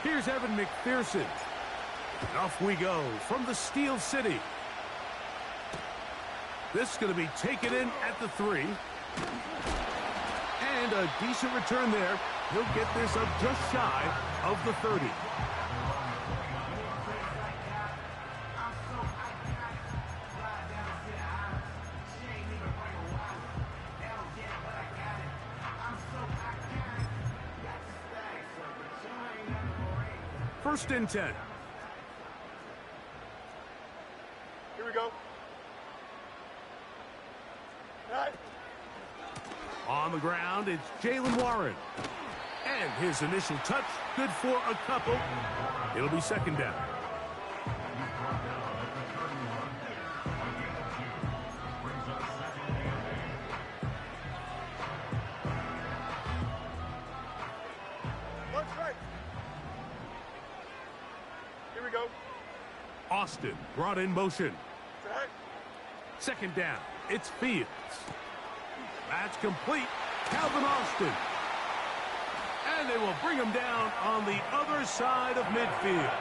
Here's Evan McPherson. Off we go from the Steel City. This is going to be taken in at the 3. And a decent return there. He'll get this up just shy of the 30. First and 10. Here we go. Right. On the ground, it's Jalen Warren. And his initial touch, good for a couple. It'll be second down. Looks right. Here we go. Austin brought in motion. Right. Second down, it's Fields. That's complete. Calvin Austin. And they will bring him down on the other side of midfield.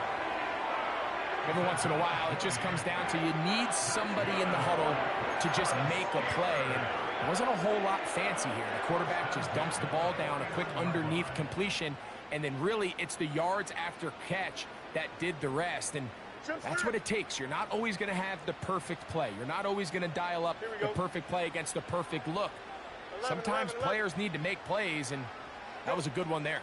Every once in a while, it just comes down to you need somebody in the huddle to just make a play. And it wasn't a whole lot fancy here. The quarterback just dumps the ball down, a quick underneath completion, and then really it's the yards after catch that did the rest. And that's what it takes. You're not always going to have the perfect play. You're not always going to dial up the perfect play against the perfect look. Sometimes players need to make plays, and that was a good one there.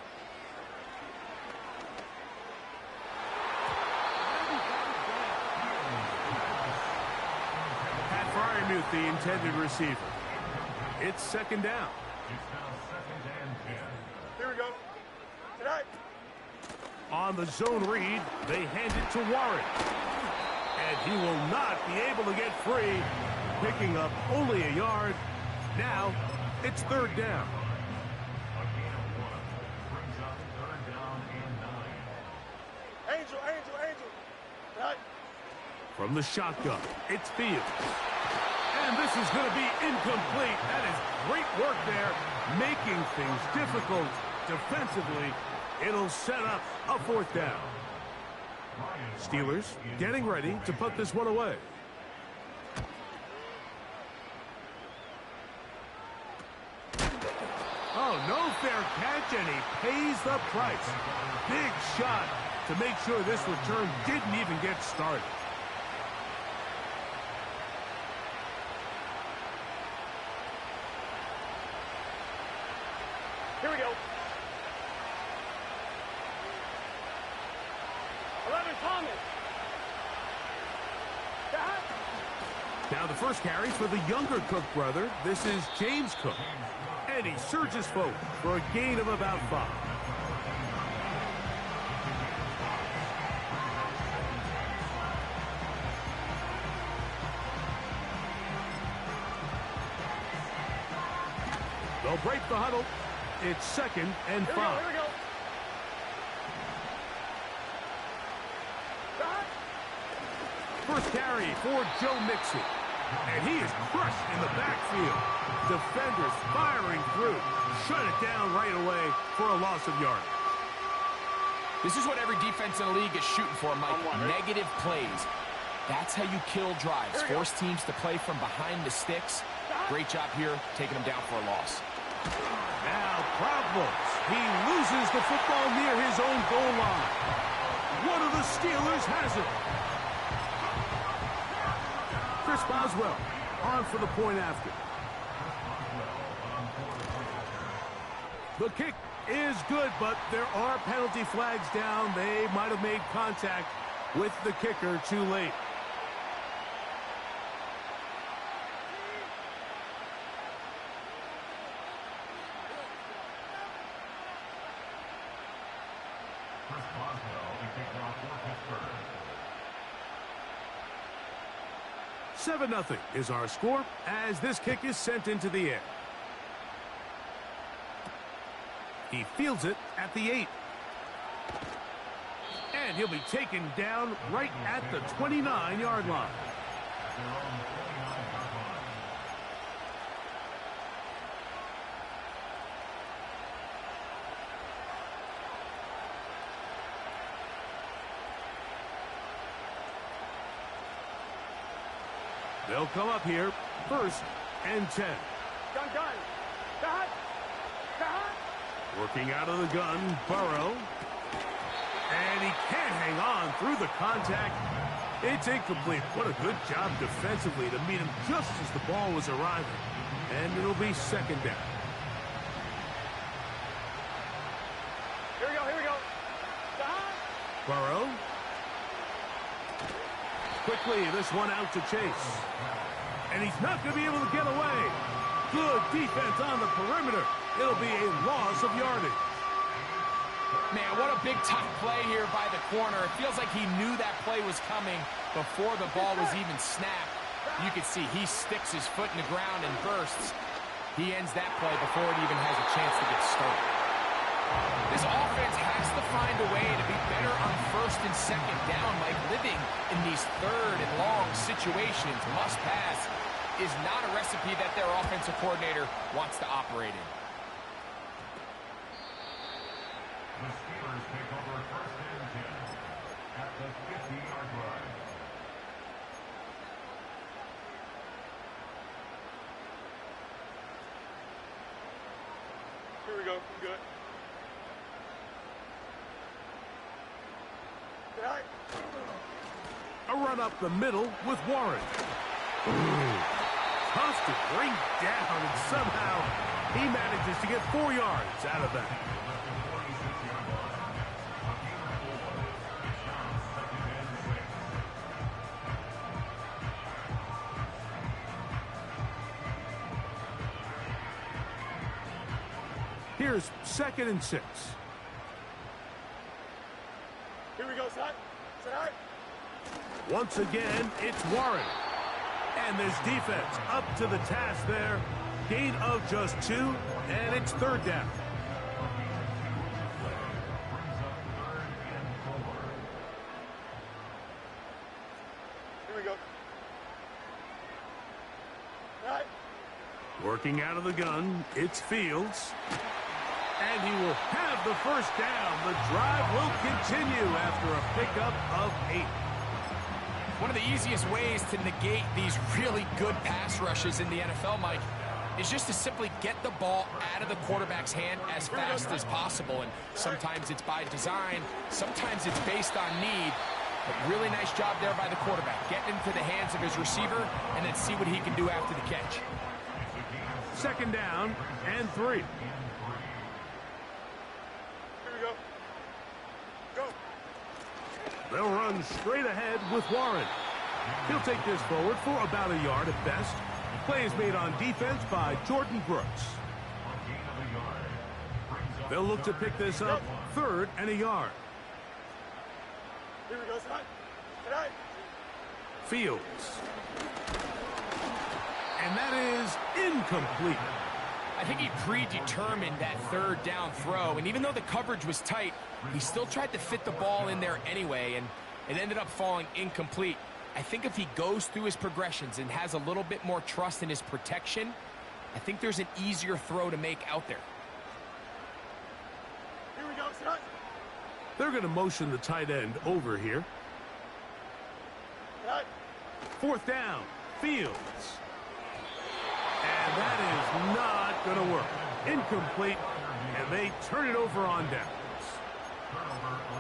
Pat Fryermuth, the intended receiver. It's second down. Here we go. Tonight. On the zone read, they hand it to Warren. And he will not be able to get free, picking up only a yard. Now, it's third down. Angel. Right. From the shotgun, it's Fields. And this is going to be incomplete. That is great work there, making things difficult defensively. It'll set up a fourth down. Steelers getting ready to put this one away. Oh, no fair catch, and he pays the price. Big shot to make sure this return didn't even get started. Here we go. 11 Thomas. Now the first carry for the younger Cook brother. This is James Cook. And he surges forward for a gain of about 5. They'll break the huddle. It's second and 5. Here we go. First carry for Joe Mixon. And he is crushed in the backfield. Defenders firing through. Shut it down right away for a loss of yardage. This is what every defense in the league is shooting for, Mike. Negative plays. That's how you kill drives. Force teams to play from behind the sticks. Great job here, taking them down for a loss. Now problems. He loses the football near his own goal line. One of the Steelers has it. Chris Boswell on for the point after. The kick is good, but there are penalty flags down. They might have made contact with the kicker too late. Chris Boswell, the kicker off for Pittsburgh. 7-0 is our score as this kick is sent into the air. He fields it at the 8. And he'll be taken down right at the 29-yard line. They'll come up here, 1st and 10. Gun, gun. Gun. Gun. Working out of the gun, Burrow. And he can't hang on through the contact. It's incomplete. What a good job defensively to meet him just as the ball was arriving. And it'll be 2nd down. Here we go, here we go. Gun. Burrow. Quickly, this one out to Chase. And he's not going to be able to get away. Good defense on the perimeter. It'll be a loss of yardage. Man, what a big-time play here by the corner. It feels like he knew that play was coming before the ball was even snapped. You can see he sticks his foot in the ground and bursts. He ends that play before it even has a chance to get started. This offense has to find a way to be better on 1st and 2nd down. Like living in these 3rd and long situations, must pass, is not a recipe that their offensive coordinator wants to operate in. The Steelers take over 1st and 10 at the 50-yard line. Here we go. Good. Tonight. A run up the middle with Warren. Ooh. Tough to bring down, and somehow he manages to get 4 yards out of that. Here's 2nd and 6. Here we go, son. Tonight. Once again, it's Warren. And this defense up to the task there. Gain of just 2, and it's 3rd down. Here we go. Tonight. Working out of the gun, it's Fields. And he will have the 1st down. The drive will continue after a pickup of 8. One of the easiest ways to negate these really good pass rushes in the NFL, Mike, is just to simply get the ball out of the quarterback's hand as fast as possible. And sometimes it's by design, sometimes it's based on need. But really nice job there by the quarterback. Getting into the hands of his receiver and then see what he can do after the catch. 2nd down and 3. Here we go. Go. They'll run straight ahead with Warren. He'll take this forward for about a yard at best. Play is made on defense by Jordan Brooks. They'll look to pick this up 3rd and a yard. Here we go, son. Tonight. Fields. And that is incomplete. I think he predetermined that 3rd down throw, and even though the coverage was tight, he still tried to fit the ball in there anyway, and it ended up falling incomplete. I think if he goes through his progressions and has a little bit more trust in his protection, I think there's an easier throw to make out there. Here we go, son. They're going to motion the tight end over here. Tonight. 4th down, Fields. And that is not going to work. Incomplete, and they turn it over on downs.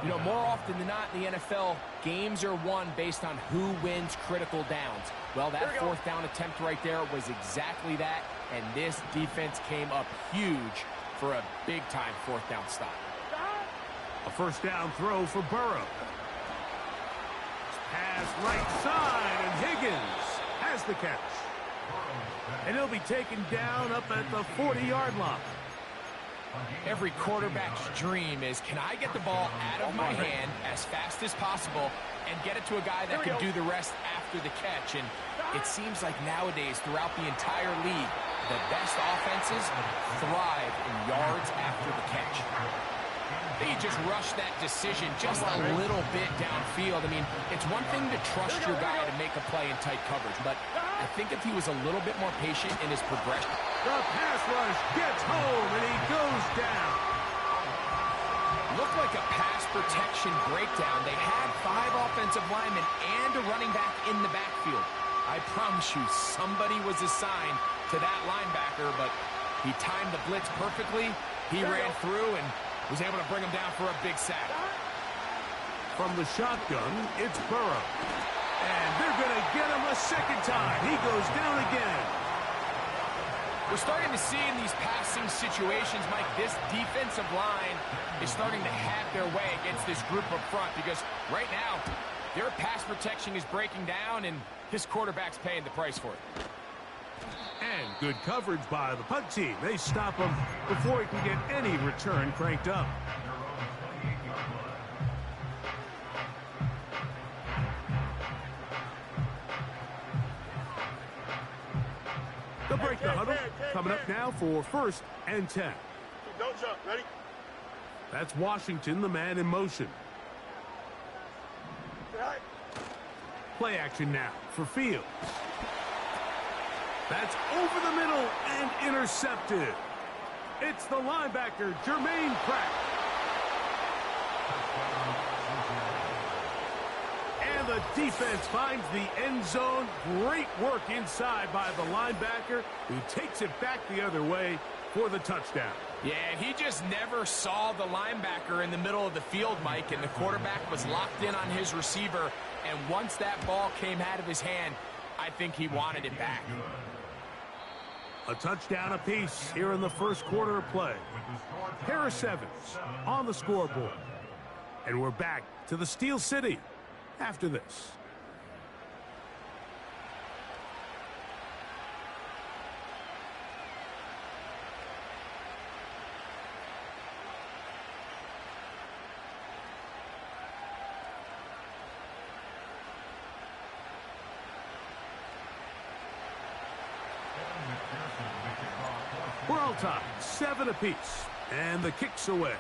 You know, more often than not in the NFL, games are won based on who wins critical downs. Well, that 4th down attempt right there was exactly that, and this defense came up huge for a big-time 4th down stop. A 1st down throw for Burrow. Pass right side, and Higgins has the catch. And he'll be taken down up at the 40-yard line. Every quarterback's dream is, can I get the ball out of my hand as fast as possible and get it to a guy that can do the rest after the catch? And it seems like nowadays, throughout the entire league, the best offenses thrive in yards after the catch. They just rush that decision just a little bit downfield. I mean, it's one thing to trust your guy to make a play in tight coverage, but I think if he was a little bit more patient in his progression. The pass rush gets home, and he goes down. Looked like a pass protection breakdown. They had 5 offensive linemen and a running back in the backfield. I promise you, somebody was assigned to that linebacker, but he timed the blitz perfectly. He ran through and was able to bring him down for a big sack. From the shotgun, it's Burrow. And they're going to get him a second time. He goes down again. We're starting to see in these passing situations, Mike, this defensive line is starting to have their way against this group up front because right now, their pass protection is breaking down, and this quarterback's paying the price for it. And good coverage by the punt team. They stop him before he can get any return cranked up. They'll break the huddle. Coming up now for 1st and 10. Don't jump. Ready? That's Washington, the man in motion. Play action now for Fields. That's over the middle and intercepted. It's the linebacker, Jermaine Pratt. And the defense finds the end zone. Great work inside by the linebacker, who takes it back the other way for the touchdown. Yeah, he just never saw the linebacker in the middle of the field, Mike, and the quarterback was locked in on his receiver. And once that ball came out of his hand, I think he wanted it back. A touchdown apiece here in the first quarter of play. Harris Evans on the scoreboard. And we're back to the Steel City after this. We're all tied, 7 apiece, and the kick's away.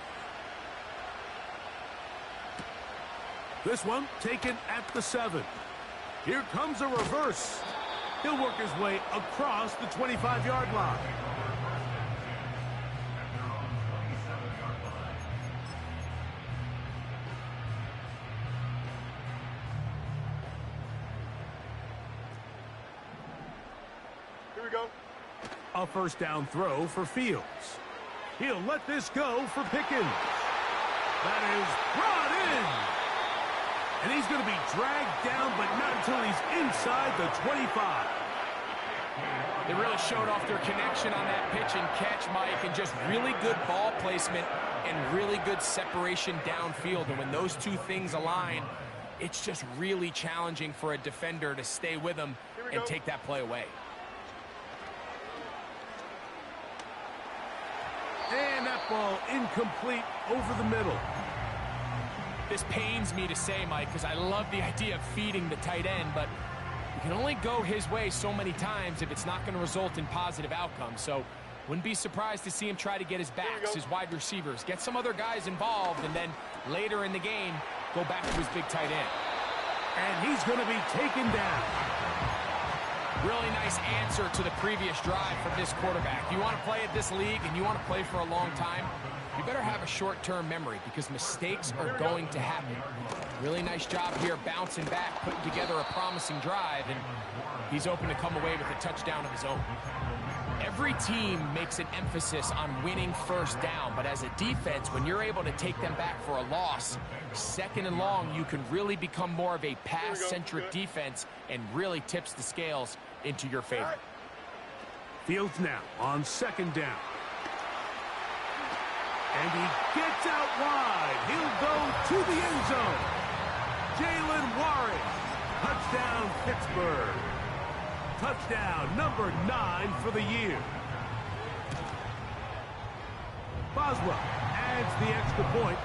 This one taken at the 7. Here comes a reverse. He'll work his way across the 25-yard line. Here we go. A first down throw for Fields. He'll let this go for Pickens. That is brought in. And he's going to be dragged down, but not until he's inside the 25. They really showed off their connection on that pitch and catch, Mike, and just really good ball placement and really good separation downfield. And when those two things align, it's just really challenging for a defender to stay with them and take that play away. And that ball incomplete over the middle. This pains me to say, Mike, because I love the idea of feeding the tight end, but you can only go his way so many times if it's not going to result in positive outcomes. So wouldn't be surprised to see him try to get his backs, his wide receivers, get some other guys involved, and then later in the game, go back to his big tight end. And he's going to be taken down. Really nice answer to the previous drive from this quarterback. You want to play at this league and you want to play for a long time, you better have a short-term memory because mistakes are going to happen. Really nice job here bouncing back, putting together a promising drive, and he's open to come away with a touchdown of his own. Every team makes an emphasis on winning first down, but as a defense, when you're able to take them back for a loss, 2nd and long, you can really become more of a pass-centric defense and really tips the scales into your favor. Fields now on 2nd down. And he gets out wide. He'll go to the end zone. Jalen Warren. Touchdown, Pittsburgh. Touchdown number 9 for the year. Boswell adds the extra point,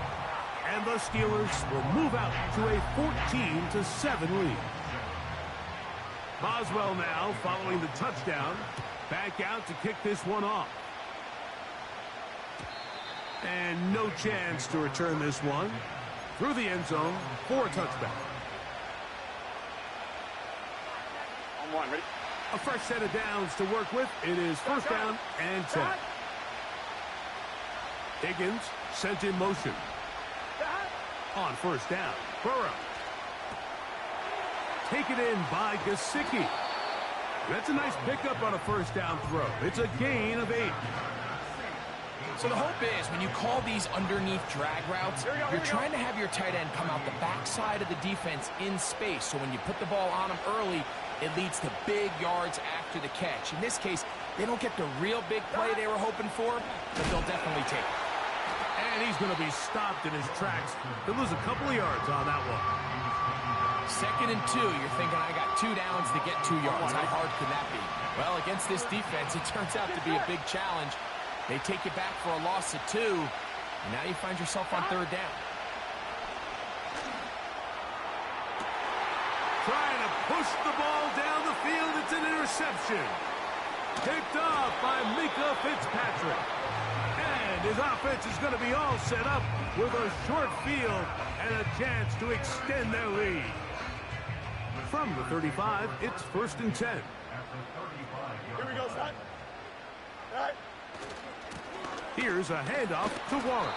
and the Steelers will move out to a 14-7 lead. Boswell now, following the touchdown, back out to kick this one off. And no chance to return this one through the end zone for a touchback. On 1, ready? A fresh set of downs to work with. It is 1st down and 10. Higgins sent in motion. On 1st down, Burrow. Taken in by Gesicki. That's a nice pickup on a first down throw. It's a gain of 8. So the hope is when you call these underneath drag routes, you're trying to have your tight end come out the backside of the defense in space. So when you put the ball on him early, it leads to big yards after the catch. In this case, they don't get the real big play they were hoping for, but they'll definitely take it. And he's going to be stopped in his tracks. He'll lose a couple of yards on that one. 2nd and 2, you're thinking, I got 2 downs to get 2 yards. How hard could that be? Well, against this defense, it turns out to be a big challenge. They take you back for a loss of 2, and now you find yourself on 3rd down. Trying to push the ball down the field. It's an interception. Picked off by Mika Fitzpatrick. And his offense is going to be all set up with a short field and a chance to extend their lead. From the 35, it's 1st and 10. Here we go, son. All right. Here's a handoff to Warren.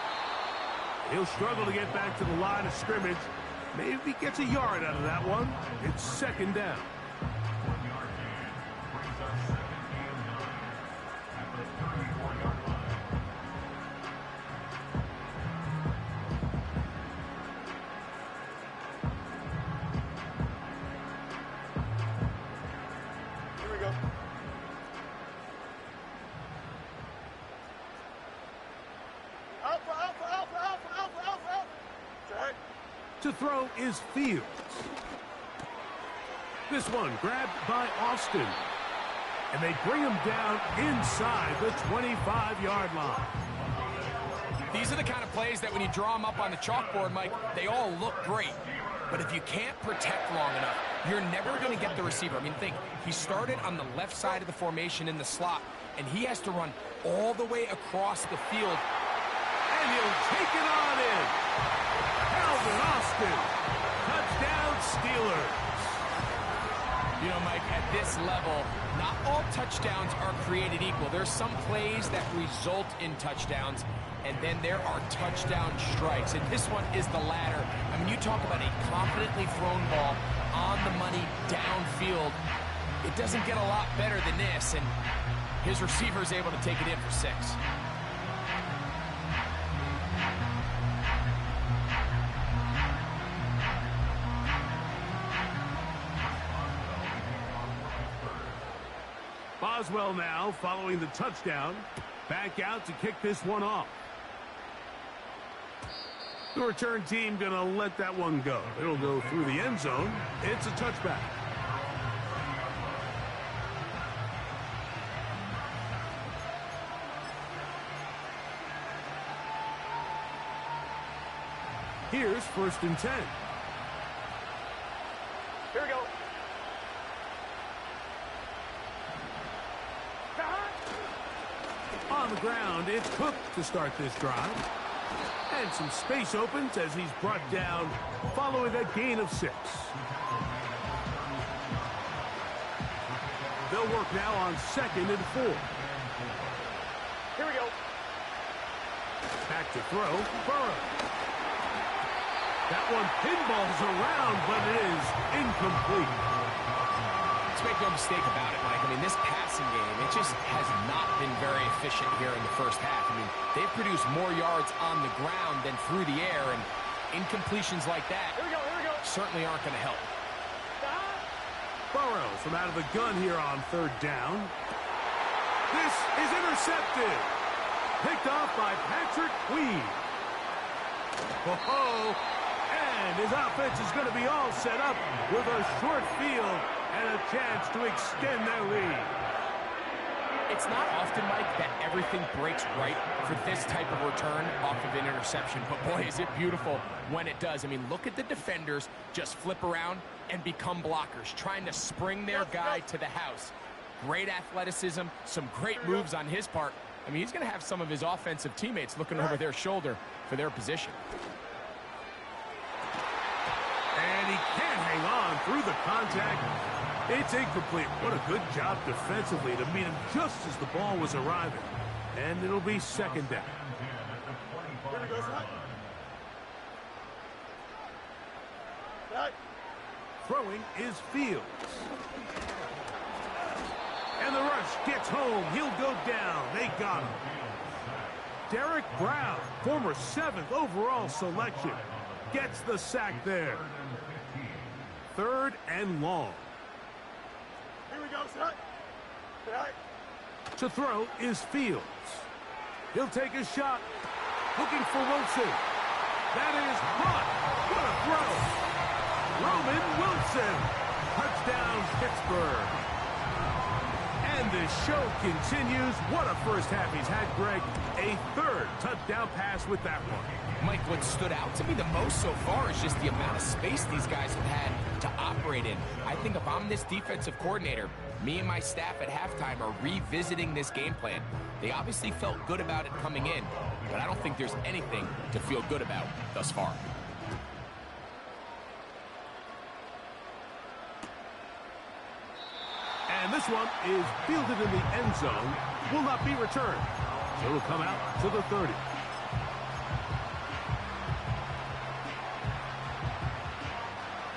He'll struggle to get back to the line of scrimmage. Maybe he gets a yard out of that one. It's 2nd down. Here we go. Alpha. All right. To throw is Fields. This one grabbed by Austin. And they bring him down inside the 25-yard line. These are the kind of plays that when you draw them up on the chalkboard, Mike, they all look great. But if you can't protect long enough, you're never going to get the receiver. I mean, think, he started on the left side of the formation in the slot, and he has to run all the way across the field. And he'll take it on in. Calvin Austin. Touchdown Steelers. You know, Mike, at this level, not all touchdowns are created equal. There's some plays that result in touchdowns, and then there are touchdown strikes. And this one is the latter. I mean, you talk about a confidently thrown ball on the money downfield. It doesn't get a lot better than this, and his receiver is able to take it in for 6. Boswell now following the touchdown. Back out to kick this one off. The return team going to let that one go. It'll go through the end zone. It's a touchback. Here's 1st and 10. Here we go. On the ground, it's Cook to start this drive. And some space opens as he's brought down following a gain of 6. They'll work now on 2nd and 4. Here we go. Back to throw, Burrow. That one pinballs around, but it is incomplete. Let's make no mistake about it, Mike. I mean, this passing game, it just has not been very efficient here in the first half. I mean, they've produced more yards on the ground than through the air, and incompletions like that Here we go. certainly aren't going to help. Burrow from out of the gun here on 3rd down. This is intercepted. Picked off by Patrick Queen. Oh, and his offense is going to be all set up with a short field and a chance to extend their lead. It's not often, Mike, that everything breaks right for this type of return off of an interception. But, boy, is it beautiful when it does. I mean, look at the defenders just flip around and become blockers, trying to spring their guy to the house. Great athleticism, some great moves on his part. I mean, he's going to have some of his offensive teammates looking over their shoulder for their position. And he can't hang on through the contact. It's incomplete. What a good job defensively to meet him just as the ball was arriving. And it'll be 2nd down. Here we go, son. Right. Throwing is Fields. And the rush gets home. He'll go down. They got him. Derek Brown, former 7th overall selection, gets the sack there. 3rd and long. Here we go, son. To throw is Fields. He'll take a shot. Looking for Wilson. That is hot. What a throw. Roman Wilson. Touchdown, Pittsburgh. And the show continues. What a first half he's had, Greg. A 3rd touchdown pass with that one. Mike, what stood out to me the most so far is just the amount of space these guys have had to operate in. I think if I'm this defensive coordinator, me and my staff at halftime are revisiting this game plan. They obviously felt good about it coming in, but I don't think there's anything to feel good about thus far. And this one is fielded in the end zone. Will not be returned. So it'll come out to the 30.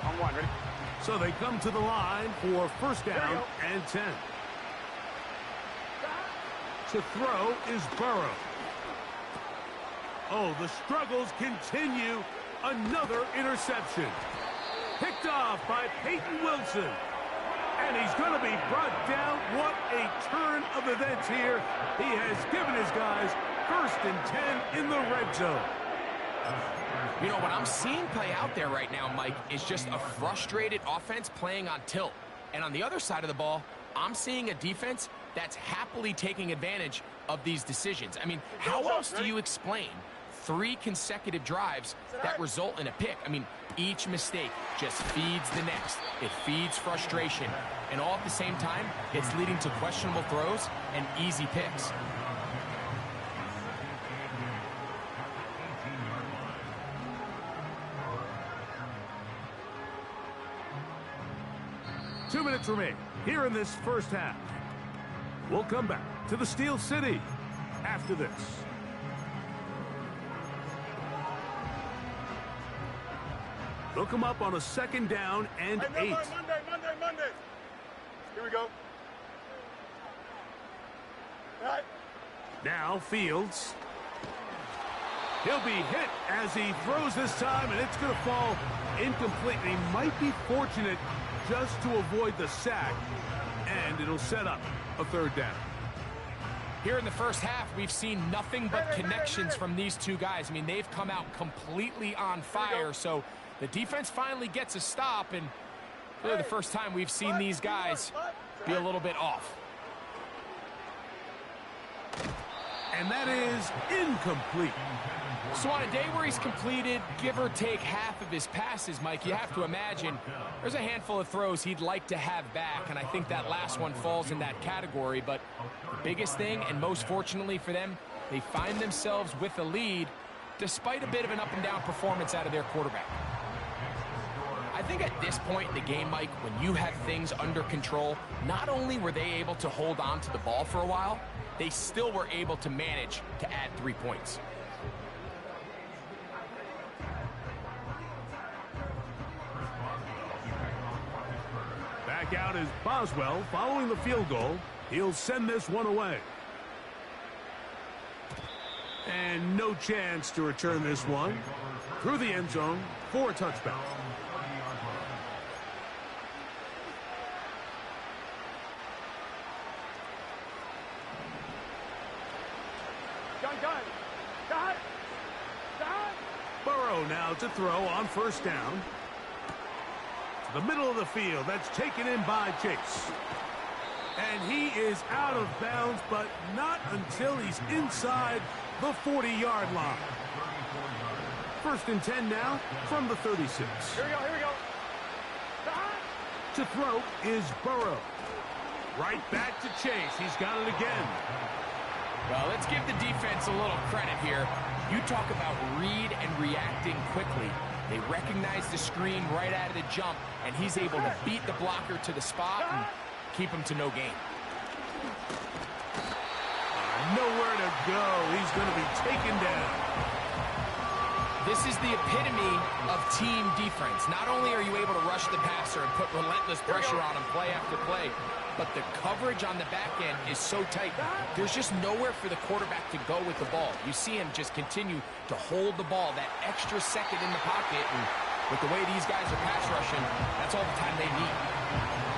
On 1, ready? So they come to the line for first down and 10. To throw is Burrow. Oh, the struggles continue. Another interception. Picked off by Peyton Wilson. And he's going to be brought down. What a turn of events here. He has given his guys 1st and 10 in the red zone. You know, what I'm seeing play out there right now, Mike, is just a frustrated offense playing on tilt. And on the other side of the ball, I'm seeing a defense that's happily taking advantage of these decisions. I mean, how else do you explain 3 consecutive drives that result in a pick? I mean, each mistake just feeds the next. It feeds frustration. And all at the same time, it's leading to questionable throws and easy picks. Two minutes remain here in this first half. We'll come back to the Steel City after this. They'll come up on a 2nd down and 8. Monday. Here we go. All right. Now Fields. He'll be hit as he throws this time, and it's going to fall incomplete. He might be fortunate just to avoid the sack, and it'll set up a 3rd down. Here in the first half, we've seen nothing but connections from these two guys. I mean, they've come out completely on fire, so the defense finally gets a stop, and really the first time we've seen these guys be a little bit off. And that is incomplete. So on a day where he's completed, give or take half of his passes, Mike, you have to imagine there's a handful of throws he'd like to have back, and I think that last one falls in that category. But the biggest thing, and most fortunately for them, they find themselves with a lead despite a bit of an up-and-down performance out of their quarterback. I think at this point in the game, Mike, when you have things under control, not only were they able to hold on to the ball for a while, they still were able to manage to add 3 points. Back out is Boswell following the field goal. He'll send this one away. And no chance to return this one through the end zone for a touchback. Burrow now to throw on first down. To the middle of the field. That's taken in by Chase. And he is out of bounds, but not until he's inside the 40-yard line. 1st and 10 now from the 36. Here we go. To throw is Burrow. Right back to Chase. He's got it again. Well, let's give the defense a little credit here. You talk about read and reacting quickly. They recognize the screen right out of the jump, and he's able to beat the blocker to the spot and keep him to no gain. Nowhere to go. He's going to be taken down. This is the epitome of team defense. Not only are you able to rush the passer and put relentless pressure on him play after play, but the coverage on the back end is so tight. There's just nowhere for the quarterback to go with the ball. You see him just continue to hold the ball that extra second in the pocket, and with the way these guys are pass rushing, that's all the time they need.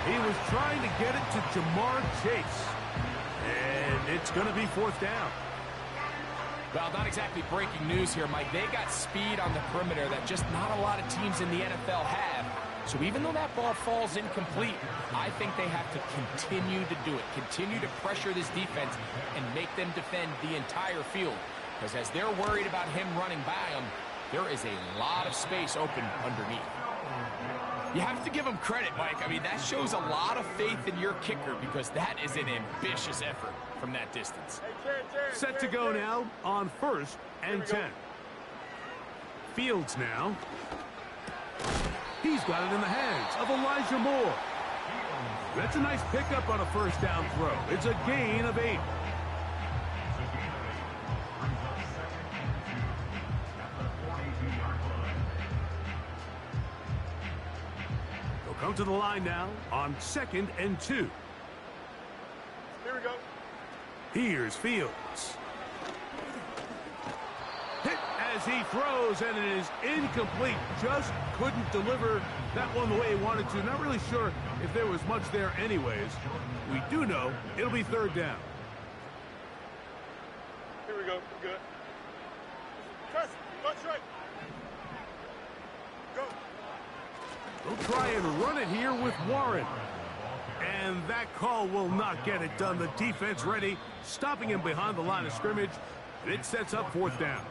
He was trying to get it to Jamar Chase, and it's going to be fourth down. Well, not exactly breaking news here, Mike. They got speed on the perimeter that just not a lot of teams in the NFL have. So even though that ball falls incomplete, I think they have to continue to do it. Continue to pressure this defense and make them defend the entire field. Because as they're worried about him running by them, there is a lot of space open underneath. You have to give him credit, Mike. I mean, that shows a lot of faith in your kicker because that is an ambitious effort from that distance. Set to go now on 1st and 10. Fields now. He's got it in the hands of Elijah Moore. That's a nice pickup on a first down throw. It's a gain of 8. They'll come to the line now on 2nd and 2. Here we go. Here's Fields. Hit as he throws, and it is incomplete. Just couldn't deliver that one the way he wanted to. Not really sure if there was much there anyways. We do know it'll be 3rd down. Here we go. We're good. Press. Punch right. Go. They'll try and run it here with Warren. And that call will not get it done. The defense ready, stopping him behind the line of scrimmage. And it sets up 4th down.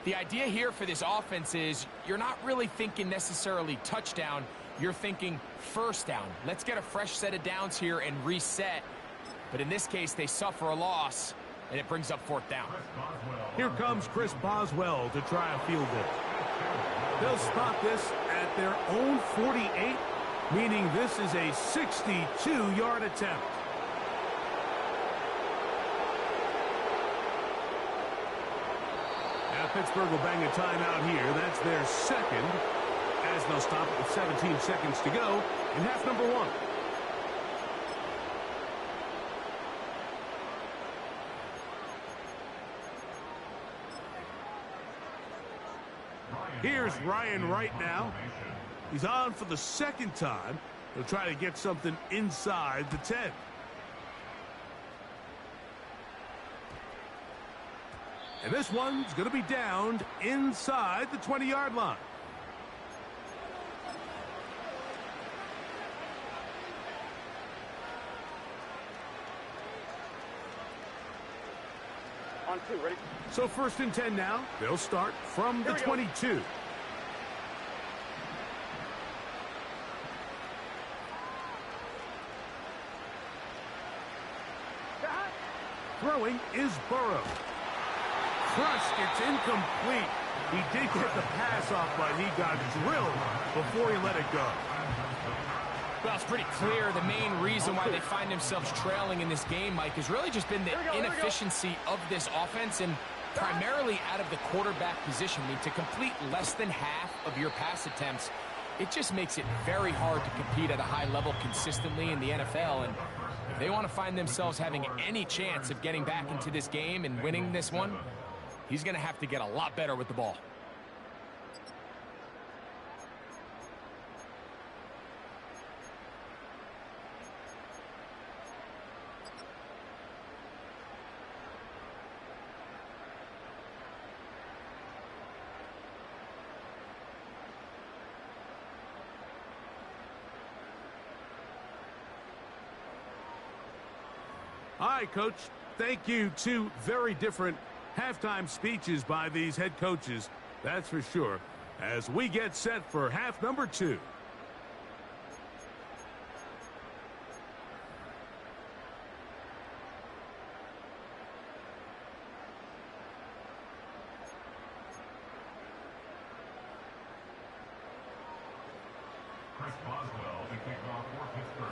The idea here for this offense is you're not really thinking necessarily touchdown. You're thinking first down. Let's get a fresh set of downs here and reset. But in this case, they suffer a loss, and it brings up 4th down. Here comes Chris Boswell to try a field goal. They'll spot this at their own 48, meaning this is a 62-yard attempt. Now Pittsburgh will bang a timeout here. That's their second, as they'll stop it with 17 seconds to go in half number 1. Here's Ryan Wright now. He's on for the 2nd time. He'll try to get something inside the 10. And this one's going to be downed inside the 20-yard line. On 2, ready? So 1st and 10 now. They'll start from the 22. Throwing is Burrow. Crushed. It's incomplete. He did get the pass off, but he got drilled before he let it go. Well, it's pretty clear the main reason why they find themselves trailing in this game, Mike, has really just been the inefficiency of this offense and primarily out of the quarterback position. I mean, to complete less than half of your pass attempts, it just makes it very hard to compete at a high level consistently in the NFL. And if they want to find themselves having any chance of getting back into this game and winning this one, he's going to have to get a lot better with the ball. All right, Coach. Thank you. 2 very different halftime speeches by these head coaches. That's for sure. As we get set for half number 2.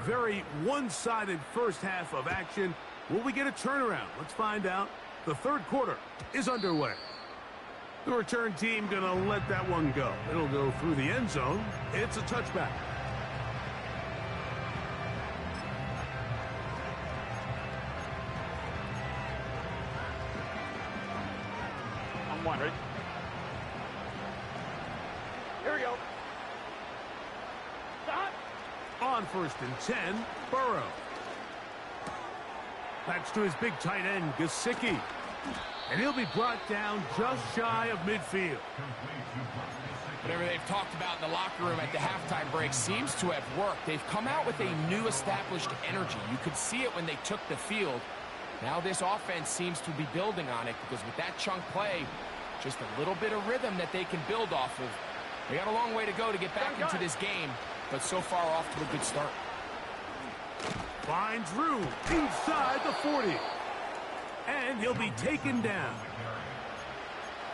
Very one-sided first half of action. Will we get a turnaround? Let's find out. The 3rd quarter is underway. The return team going to let that one go. It'll go through the end zone. It's a touchback. On one, ready? Here we go. Stop. On 1st and 10, Burrow. That's to his big tight end, Gesicki. And he'll be brought down just shy of midfield. Whatever they've talked about in the locker room at the halftime break seems to have worked. They've come out with a new established energy. You could see it when they took the field. Now this offense seems to be building on it because with that chunk play, just a little bit of rhythm that they can build off of. They got a long way to go to get back into this game, but so far off to a good start. Finds room inside the 40. And he'll be taken down.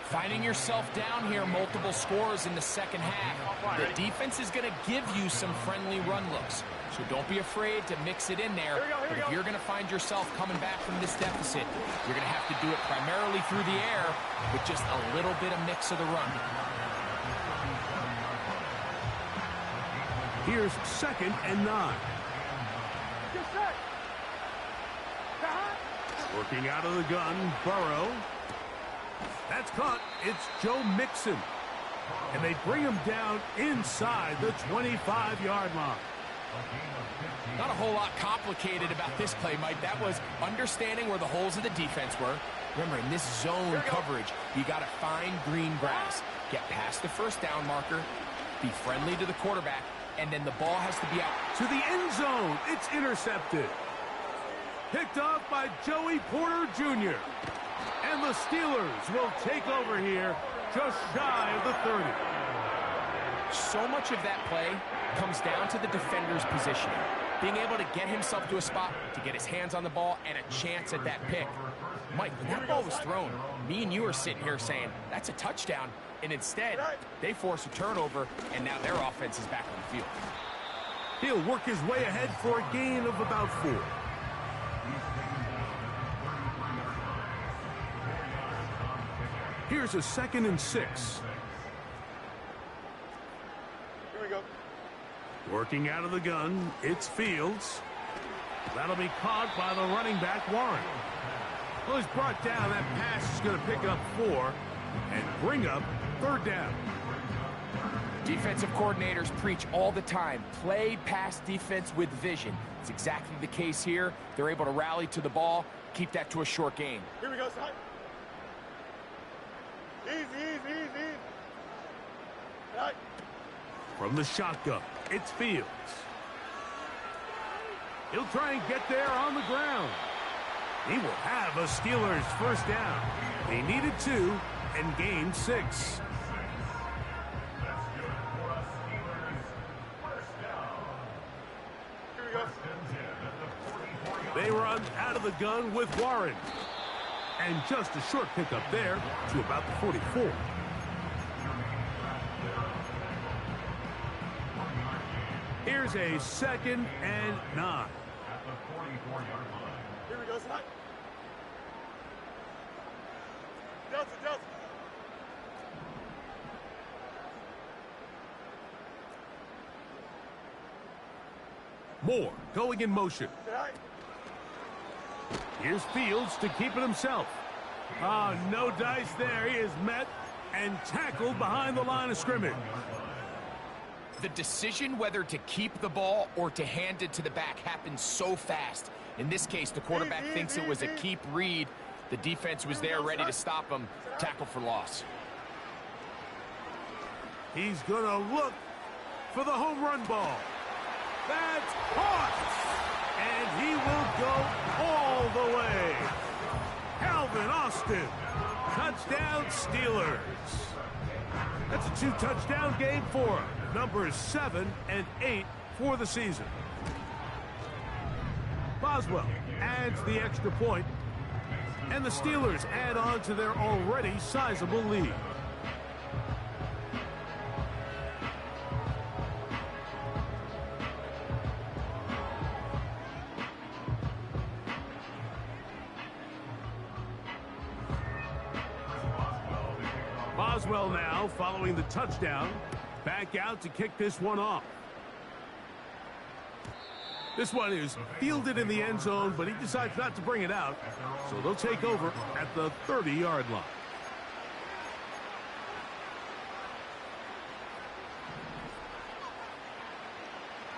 Finding yourself down here, multiple scores in the second half. The defense is going to give you some friendly run looks. So don't be afraid to mix it in there. But if you're going to find yourself coming back from this deficit, you're going to have to do it primarily through the air with just a little bit of mix of the run. Here's 2nd and 9. Working out of the gun, Burrow. That's caught. It's Joe Mixon. And they bring him down inside the 25-yard line. Not a whole lot complicated about this play, Mike. That was understanding where the holes of the defense were. Remember, in this zone coverage, you got to find green grass. Get past the 1st down marker, be friendly to the quarterback, and then the ball has to be out. To the end zone. It's intercepted. Picked off by Joey Porter Jr. And the Steelers will take over here just shy of the 30. So much of that play comes down to the defender's positioning. Being able to get himself to a spot, to get his hands on the ball, and a chance at that pick. Mike, when that ball was thrown, me and you are sitting here saying, that's a touchdown. And instead, they force a turnover, and now their offense is back on the field. He'll work his way ahead for a gain of about 4. Here's a 2nd and 6. Here we go. Working out of the gun, it's Fields. That'll be caught by the running back, Warren. Well, he's brought down. That pass is going to pick up 4 and bring up 3rd down. Defensive coordinators preach all the time, play pass defense with vision. It's exactly the case here. They're able to rally to the ball, keep that to a short gain. Here we go, son. Easy. Right. From the shotgun, it's Fields. He'll try and get there on the ground. He will have a Steelers 1st down. He needed 2 and gained 6. Here we go. They run out of the gun with Warren. And just a short pickup there to about the 44. Here's a 2nd and 9. Here we go, son. Delta. Moore going in motion. Right. Here's Fields to keep it himself. Oh, no dice there. He is met and tackled behind the line of scrimmage. The decision whether to keep the ball or to hand it to the back happens so fast. In this case, the quarterback thinks it was a keep read. The defense was there ready to stop him. Tackle for loss. He's going to look for the home run ball. That's caught. And he will go all the way. Calvin Austin. Touchdown Steelers. That's a 2-touchdown game for him. Numbers 7 and 8 for the season. Boswell adds the extra point, and the Steelers add on to their already sizable lead. Boswell now following the touchdown. Back out to kick this one off. This one is fielded in the end zone, but he decides not to bring it out. So they'll take over at the 30-yard line.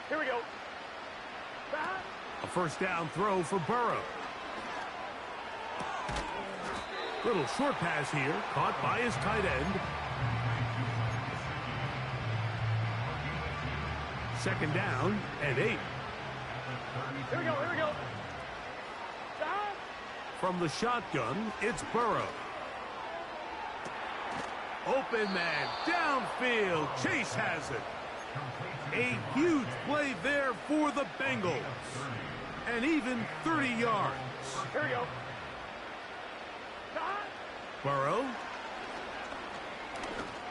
Here we go. A first down throw for Burrow. Little short pass here, caught by his tight end. Second down and 8. Here we go, here we go. From the shotgun, it's Burrow. Open man, downfield, Chase has it. A huge play there for the Bengals. And even 30 yards. Here we go. Burrow.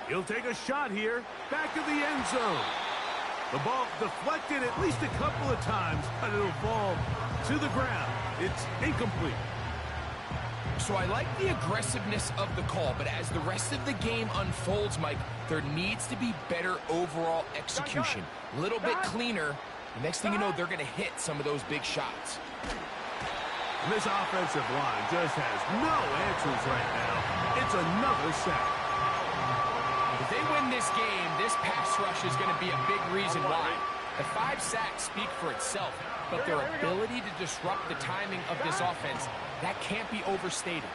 He'll take a shot here. Back of the end zone. The ball deflected at least a couple of times, but it'll fall to the ground. It's incomplete. So I like the aggressiveness of the call, but as the rest of the game unfolds, Mike, there needs to be better overall execution. A little bit cleaner. The next thing you know, they're going to hit some of those big shots. And this offensive line just has no answers right now. It's another sack. If they win this game, this pass rush is going to be a big reason why. The 5 sacks speak for itself, but their ability to disrupt the timing of this offense, that can't be overstated.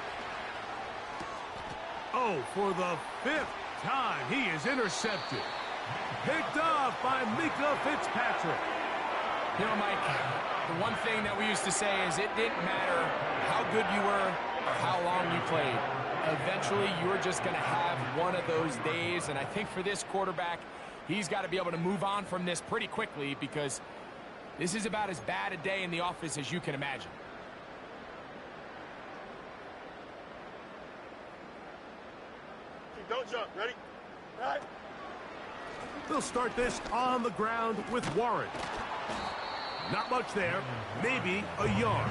Oh, for the 5th time, he is intercepted. Picked off by Mika Fitzpatrick. You know, Mike, the one thing that we used to say is it didn't matter how good you were or how long you played. Eventually, you're just going to have one of those days, and I think for this quarterback, he's got to be able to move on from this pretty quickly because this is about as bad a day in the office as you can imagine. Don't jump. Ready? All right. They'll start this on the ground with Warren. Not much there, maybe a yard.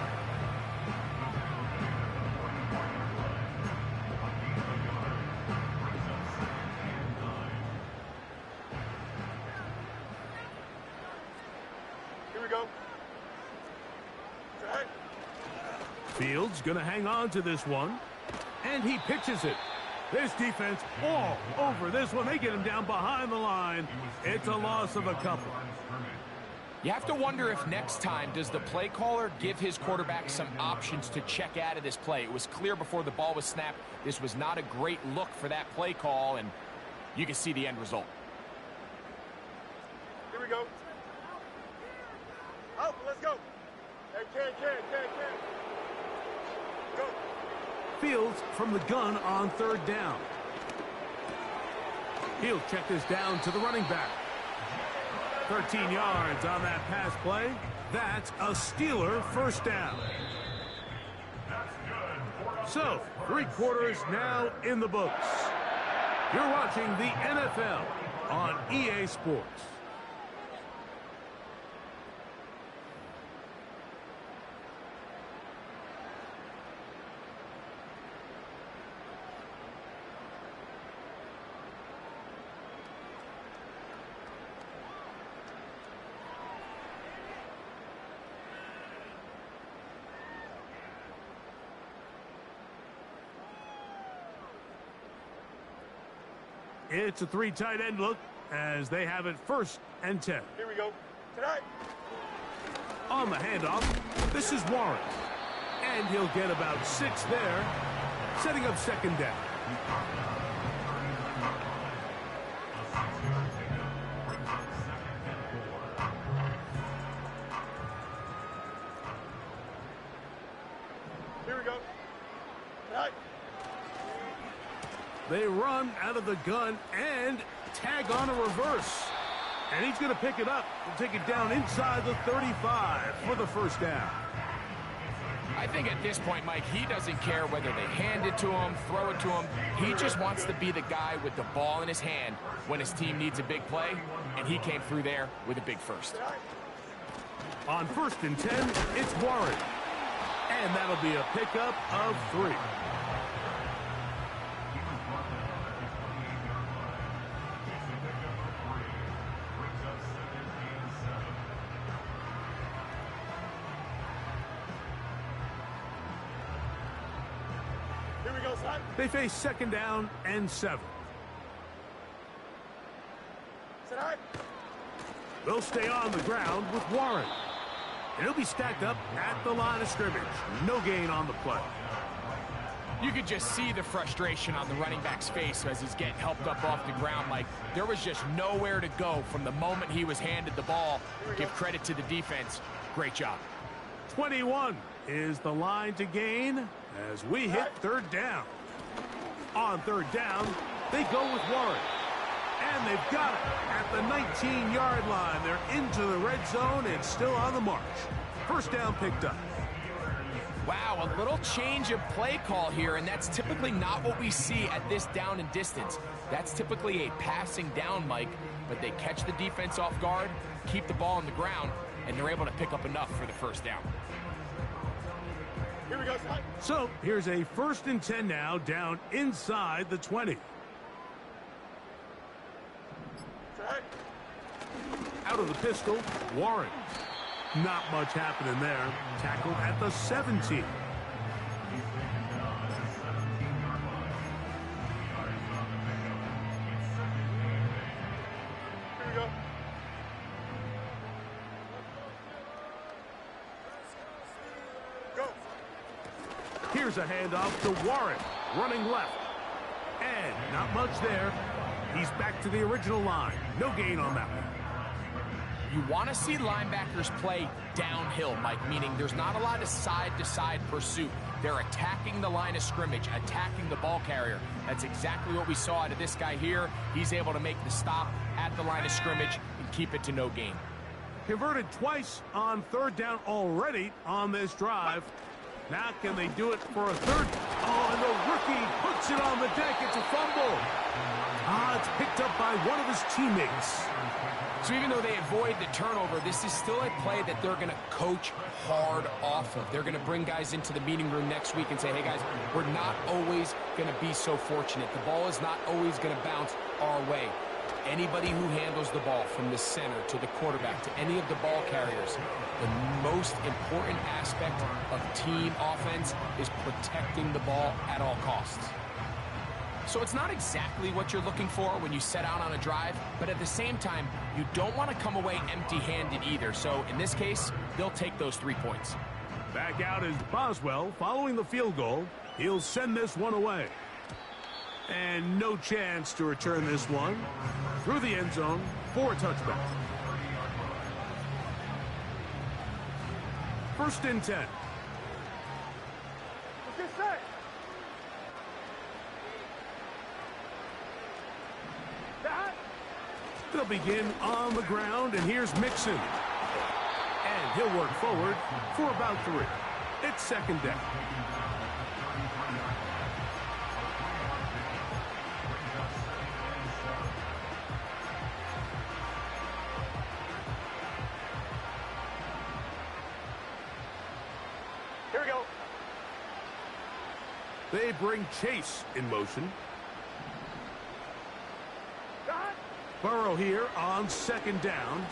Here we go. All right. Fields going to hang on to this one, and he pitches it. This defense all over this one. They get him down behind the line. It's a loss of a couple. You have to wonder if next time, does the play caller give his quarterback some options to check out of this play? It was clear before the ball was snapped. This was not a great look for that play call, and you can see the end result. Here we go. Out, let's go. Hey, can. Go. Fields from the gun on 3rd down. He'll check this down to the running back. 13 yards on that pass play. That's a Steeler first down. So, 3 quarters now in the books. You're watching the NFL on EA Sports. It's a 3 tight end look as they have it 1st and 10. Here we go. Tonight. On the handoff, this is Warren. And he'll get about 6 there, setting up 2nd down. Here we go. Tonight. They run out of the gun and tag on a reverse. And he's going to pick it up and take it down inside the 35 for the 1st down. I think at this point, Mike, he doesn't care whether they hand it to him, throw it to him. He just wants to be the guy with the ball in his hand when his team needs a big play, and he came through there with a big first. On 1st and 10, it's Warren. And that'll be a pickup of 3. They face second down and 7. They'll stay on the ground with Warren. And he'll be stacked up at the line of scrimmage. No gain on the play. You could just see the frustration on the running back's face as he's getting helped up off the ground. Like, there was just nowhere to go from the moment he was handed the ball. Give credit to the defense. Great job. 21 is the line to gain as we hit third down. On third down, they go with Warren. And they've got it at the 19-yard line. They're into the red zone and still on the march. First down picked up. Wow, a little change of play call here, and that's typically not what we see at this down and distance. That's typically a passing down, Mike, but they catch the defense off guard, keep the ball on the ground, and they're able to pick up enough for the first down. Here we go. So here's a 1st and 10 now, down inside the 20. Out of the pistol, Warren. Not much happening there. Tackled at the 17. Here we go. Go. Here's a handoff to Warren, running left. And not much there. He's back to the original line. No gain on that one. You want to see linebackers play downhill, Mike, meaning there's not a lot of side-to-side pursuit. They're attacking the line of scrimmage, attacking the ball carrier. That's exactly what we saw out of this guy here. He's able to make the stop at the line of scrimmage and keep it to no gain. Converted twice on third down already on this drive. Now can they do it for a third? Oh, and the rookie puts it on the deck. It's a fumble. It's picked up by one of his teammates. So even though they avoid the turnover, this is still a play that they're going to coach hard off of. They're going to bring guys into the meeting room next week and say, hey, guys, we're not always going to be so fortunate. The ball is not always going to bounce our way. Anybody who handles the ball from the center to the quarterback to any of the ball carriers, the most important aspect of team offense is protecting the ball at all costs. So it's not exactly what you're looking for when you set out on a drive, but at the same time, you don't want to come away empty-handed either. So in this case, they'll take those 3 points. Back out is Boswell following the field goal. He'll send this one away. And no chance to return this one through the end zone for a touchback. 1st and 10. What's this say? They'll begin on the ground, and here's Mixon. And he'll work forward for about 3. It's second down. Here we go. They bring Chase in motion. Burrow here on second down.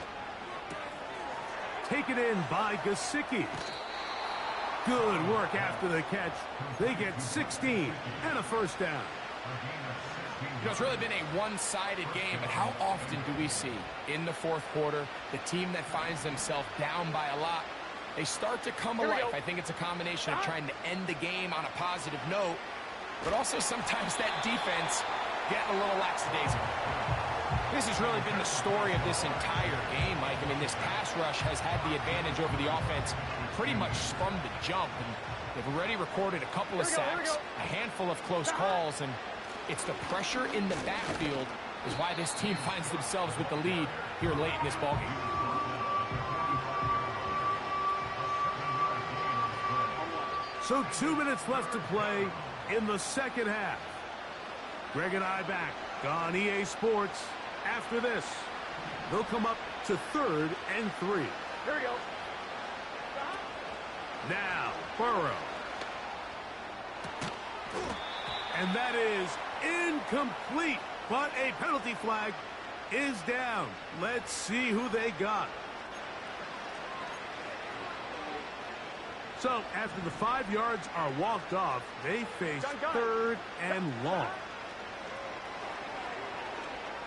Taken in by Gesicki. Good work after the catch. They get 16 and a first down. You know, it's really been a one-sided game, but how often do we see in the fourth quarter the team that finds themselves down by a lot, they start to come alive. I think it's a combination of trying to end the game on a positive note, but also sometimes that defense getting a little lackadaisical. This has really been the story of this entire game, Mike. I mean, this pass rush has had the advantage over the offense pretty much from the jump. And they've already recorded a couple of sacks, a handful of close calls, and it's the pressure in the backfield is why this team finds themselves with the lead here late in this ballgame. So 2 minutes left to play in the second half. Greg and I back on EA Sports. After this, they'll come up to 3rd and 3. Here we go. Now, Burrow. And that is incomplete, but a penalty flag is down. Let's see who they got. So after the 5 yards are walked off, they face 3rd and long.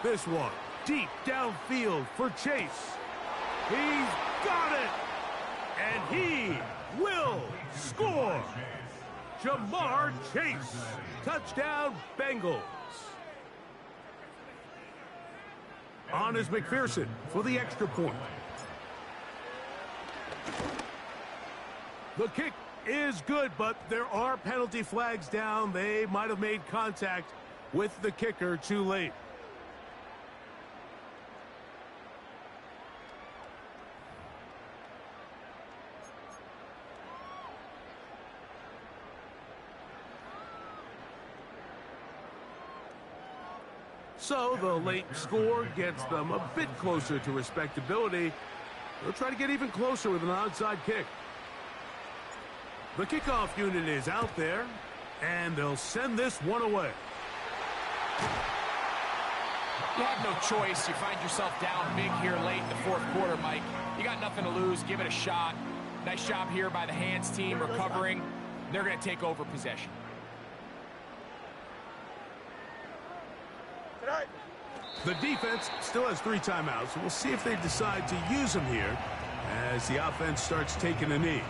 This one deep downfield for Chase. He's got it. And he will score. Jamar Chase. Touchdown, Bengals. On is McPherson for the extra point. The kick is good, but there are penalty flags down. They might have made contact with the kicker too late. So the late score gets them a bit closer to respectability. They'll try to get even closer with an onside kick. The kickoff unit is out there, and they'll send this one away. You have no choice. You find yourself down big here late in the 4th quarter, Mike. You got nothing to lose. Give it a shot. Nice job here by the hands team recovering. They're going to take over possession. The defense still has 3 timeouts. We'll see if they decide to use them here as the offense starts taking a knee.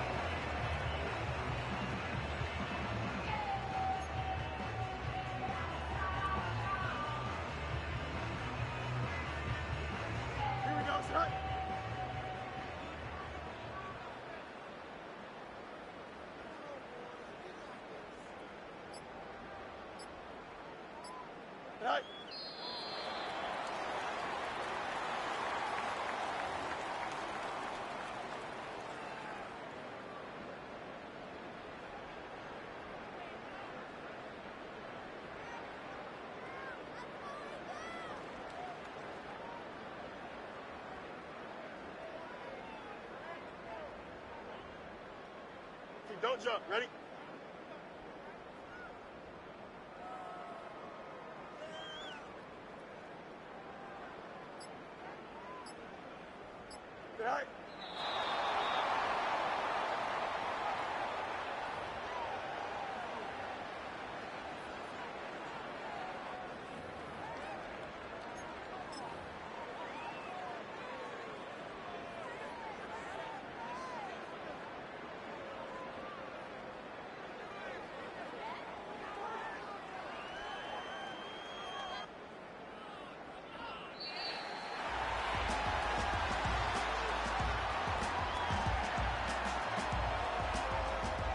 Here we go, son. Right. Don't jump. Ready? Good eye.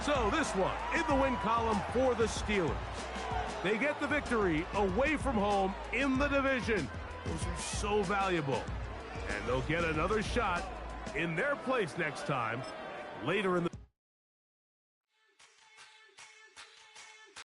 So this one in the win column for the Steelers. They get the victory away from home in the division. Those are so valuable. And they'll get another shot in their place next time later in the